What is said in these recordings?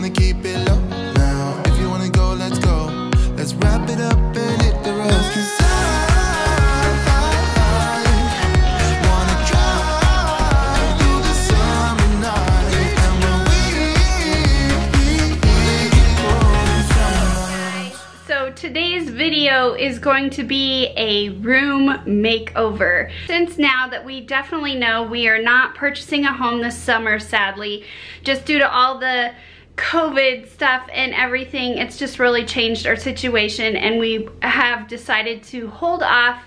gonna keep it low now. If you wanna go, let's go. Let's wrap it up and hit the road. 'Cause I wanna drive through the summer night. And when we So today's video is going to be a room makeover. Since now that we definitely know we are not purchasing a home this summer, sadly, just due to all the COVID stuff and everything, it's just really changed our situation, and we have decided to hold off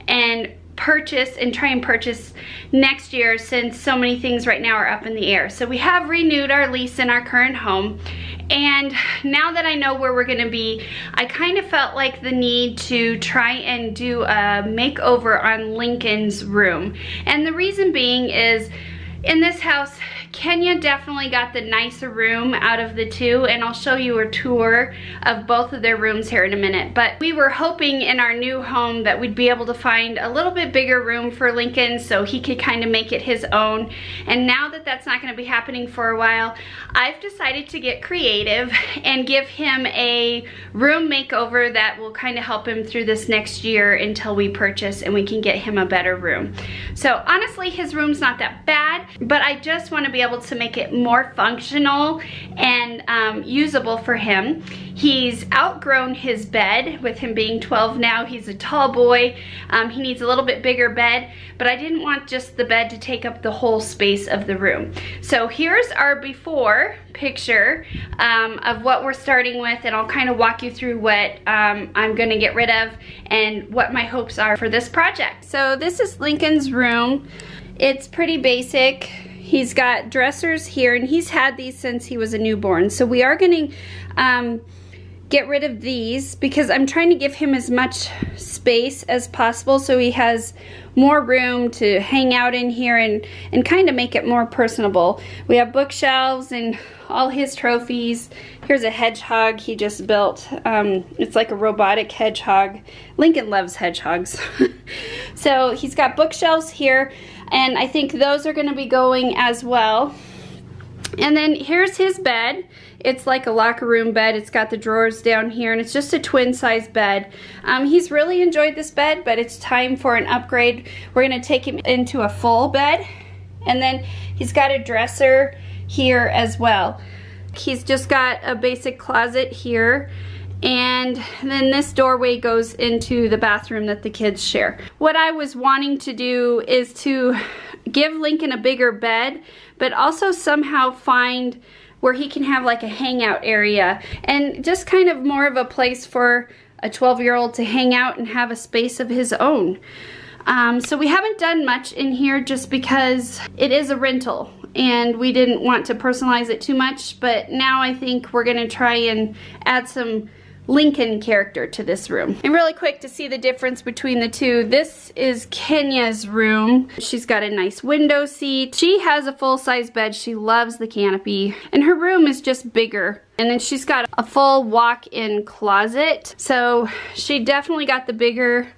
and purchase and try and purchase next year, since so many things right now are up in the air. So we have renewed our lease in our current home, and now that I know where we're gonna be, I kind of felt like the need to try and do a makeover on Lincoln's room. And the reason being is, in this house, Kenya definitely got the nicer room out of the two, and I'll show you a tour of both of their rooms here in a minute. But we were hoping in our new home that we'd be able to find a little bit bigger room for Lincoln so he could kind of make it his own. And now that that's not going to be happening for a while, I've decided to get creative and give him a room makeover that will kind of help him through this next year until we purchase and we can get him a better room. So honestly, his room's not that bad, but I just want to be able to make it more functional and usable for him. He's outgrown his bed. With him being 12 now, he's a tall boy. He needs a little bit bigger bed, but I didn't want just the bed to take up the whole space of the room. So here's our before picture of what we're starting with, and I'll kind of walk you through what I'm going to get rid of and what my hopes are for this project. So this is Lincoln's room. It's pretty basic. He's got dressers here, and he's had these since he was a newborn. So we are going to get rid of these because I'm trying to give him as much space as possible so he has more room to hang out in here and kind of make it more personable. We have bookshelves and all his trophies. Here's a hedgehog he just built. It's like a robotic hedgehog. Lincoln loves hedgehogs. So he's got bookshelves here, and I think those are going to be going as well. And then here's his bed. It's like a locker room bed. It's got the drawers down here, and it's just a twin size bed. He's really enjoyed this bed, but it's time for an upgrade. We're gonna take him into a full bed. And then he's got a dresser here as well. He's just got a basic closet here, and then this doorway goes into the bathroom that the kids share. What I was wanting to do is to give Lincoln a bigger bed, but also somehow find where he can have like a hangout area and just kind of more of a place for a 12-year-old to hang out and have a space of his own. So we haven't done much in here just because it is a rental and we didn't want to personalize it too much, but now I think we're gonna try and add some Lincoln character to this room. And really quick to see the difference between the two, this is Kenya's room. She's got a nice window seat. She has a full-size bed. She loves the canopy. And her room is just bigger. And then she's got a full walk-in closet. So she definitely got the bigger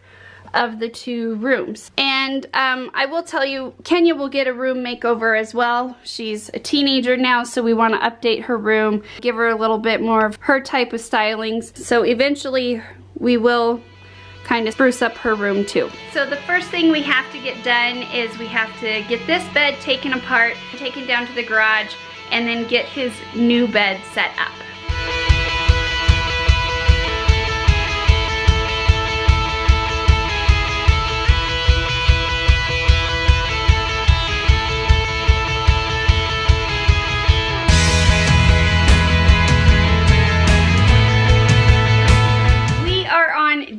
of the two rooms. And I will tell you, Kenya will get a room makeover as well. She's a teenager now, so we want to update her room, give her a little bit more of her type of stylings. So eventually we will kind of spruce up her room too. So the first thing we have to get done is we have to get this bed taken apart, taken down to the garage, and then get his new bed set up.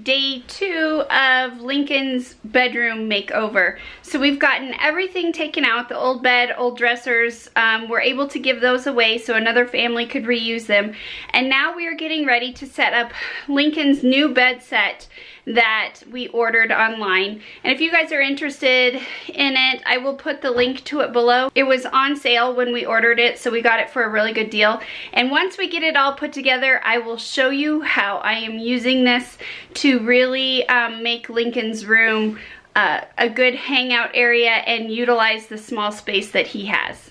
Day 2 of Lincoln's bedroom makeover. So we've gotten everything taken out, the old bed, old dressers. We're able to give those away so another family could reuse them. And now we are getting ready to set up Lincoln's new bed set that we ordered online. And if you guys are interested in it, I will put the link to it below. It was on sale when we ordered it, so we got it for a really good deal. And once we get it all put together, I will show you how I am using this to really make Lincoln's room a good hangout area and utilize the small space that he has.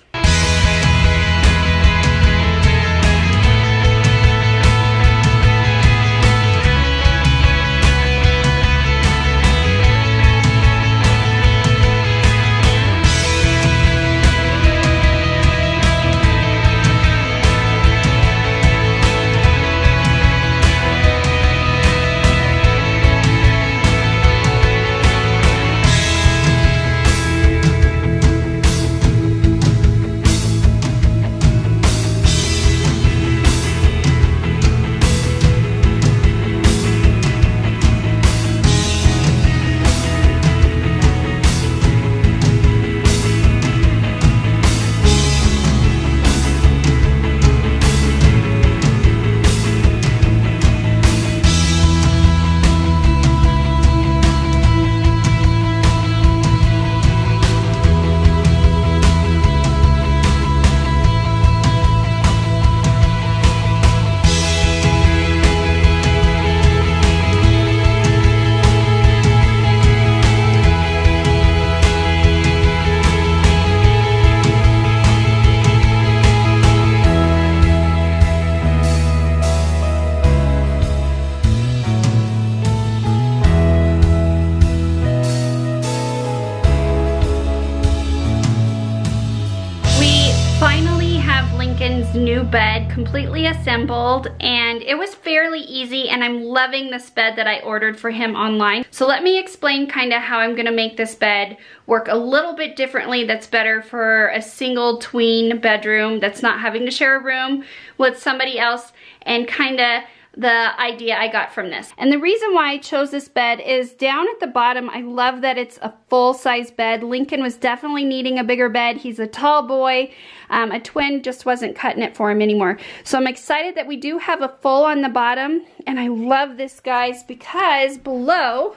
his new bed completely assembled, and it was fairly easy, and I'm loving this bed that I ordered for him online. So let me explain kind of how I'm gonna make this bed work a little bit differently that's better for a single tween bedroom that's not having to share a room with somebody else, and kind of the idea I got from this. And the reason why I chose this bed is down at the bottom, I love that it's a full-size bed. Lincoln was definitely needing a bigger bed. He's a tall boy. A twin just wasn't cutting it for him anymore. So I'm excited that we do have a full on the bottom, and I love this, guys, because below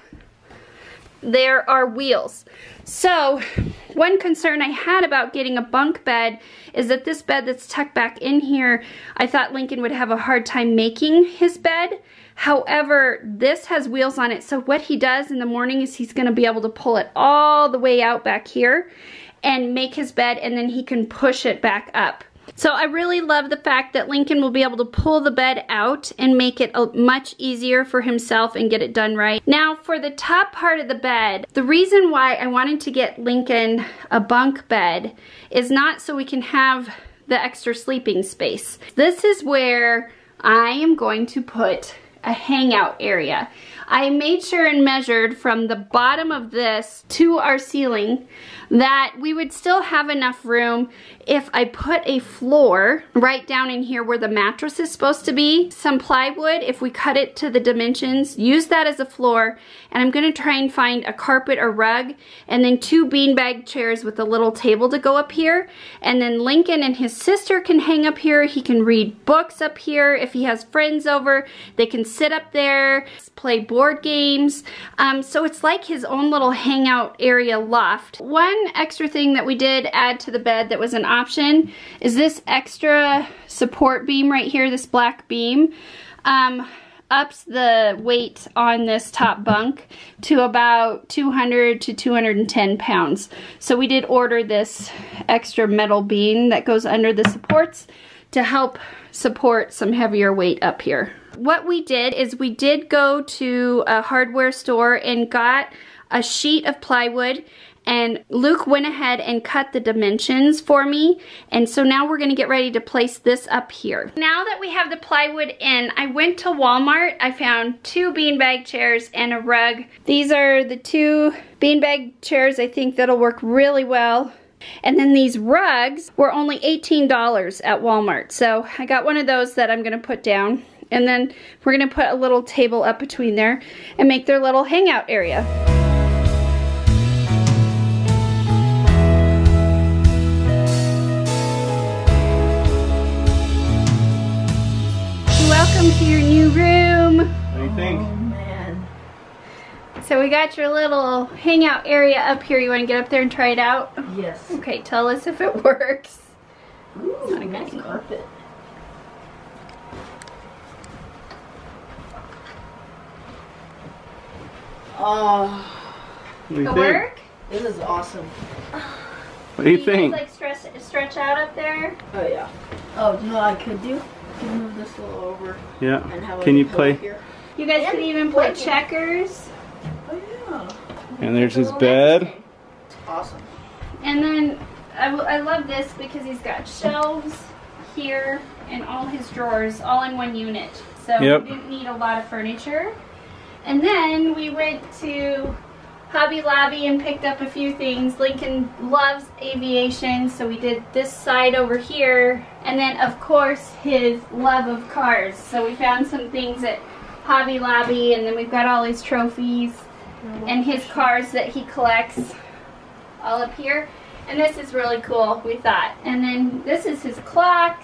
there are wheels. So one concern I had about getting a bunk bed is that this bed that's tucked back in here, I thought Lincoln would have a hard time making his bed. However, this has wheels on it, so what he does in the morning is he's going to be able to pull it all the way out back here and make his bed, and then he can push it back up. So I really love the fact that Lincoln will be able to pull the bed out and make it much easier for himself and get it done right. Now for the top part of the bed, the reason why I wanted to get Lincoln a bunk bed is not so we can have the extra sleeping space. This is where I am going to put a hangout area. I made sure and measured from the bottom of this to our ceiling that we would still have enough room if I put a floor right down in here where the mattress is supposed to be. Some plywood, if we cut it to the dimensions, use that as a floor, and I'm gonna try and find a carpet or rug, and then 2 beanbag chairs with a little table to go up here, and then Lincoln and his sister can hang up here. He can read books up here. If he has friends over, they can sit up there, play board games. So it's like his own little hangout area loft. One extra thing that we did add to the bed that was an option is this extra support beam right here, this black beam. Ups the weight on this top bunk to about 200 to 210 pounds. So we did order this extra metal beam that goes under the supports to help support some heavier weight up here. What we did is we did go to a hardware store and got a sheet of plywood, and Luke went ahead and cut the dimensions for me, and so now we're gonna get ready to place this up here. Now that we have the plywood in, I went to Walmart. I found 2 beanbag chairs and a rug. These are the 2 beanbag chairs. I think that'll work really well. And then these rugs were only $18 at Walmart. So I got one of those that I'm gonna put down, and then we're gonna put a little table up between there and make their little hangout area. Welcome to your new room. What do you think? Oh man. So we got your little hangout area up here. You want to get up there and try it out? Yes. Okay, tell us if it works. Ooh, nice carpet. Oh, What do you It think? work? this is awesome. What do you Can think? Like stretch out up there? Oh yeah. Oh, you know what I could do? I could move this a little over Yeah. and have Can a you pillow play? here. You guys And could even play blanket. checkers. Oh yeah. And there's his bed. It's awesome. And then I love this because he's got shelves here and all his drawers all in one unit. So Yep. we didn't need a lot of furniture. And then we went to Hobby Lobby and picked up a few things. Lincoln loves aviation, so we did this side over here. And then of course his love of cars. So we found some things at Hobby Lobby, and then we've got all his trophies and his cars that he collects all up here. And this is really cool, we thought. And then this is his clock.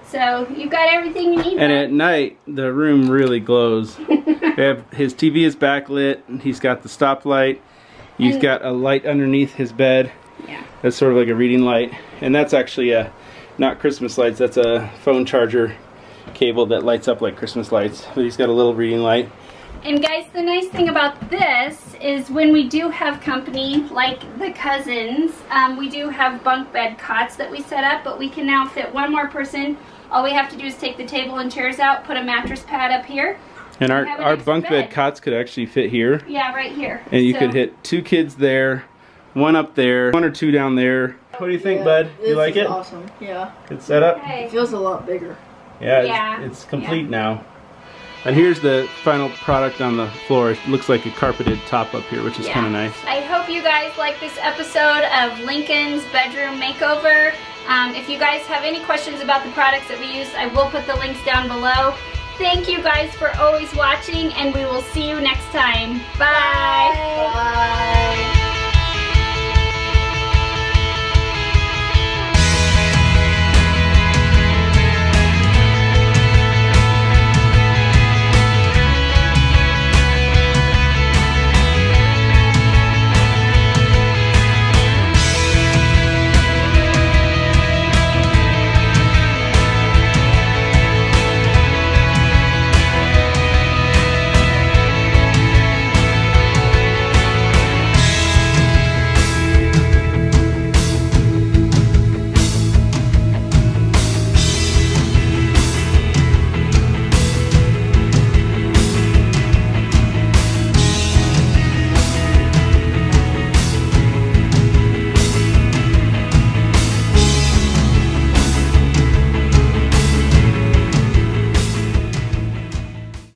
So you've got everything you need. And at night, the room really glows. We have his TV is backlit. He's got the stoplight. He's got a light underneath his bed. Yeah. That's sort of like a reading light. And that's actually not Christmas lights. That's a phone charger cable that lights up like Christmas lights. But he's got a little reading light. And guys, the nice thing about this is when we do have company, like the cousins, we do have bunk bed cots that we set up, but we can now fit one more person. All we have to do is take the table and chairs out, put a mattress pad up here. And have an our extra bunk bed bed. cots could actually fit here. Yeah, right here. And you So- could hit 2 kids there, 1 up there, 1 or 2 down there, What do you think, bud? You like it? Awesome. Yeah. Good setup? Okay. It feels a lot bigger. Yeah, it's complete now. And here's the final product on the floor. It looks like a carpeted top up here, which is kind of nice. I hope you guys like this episode of Lincoln's bedroom makeover. If you guys have any questions about the products that we use, I will put the links down below. Thank you guys for always watching, and we will see you next time. Bye. Bye.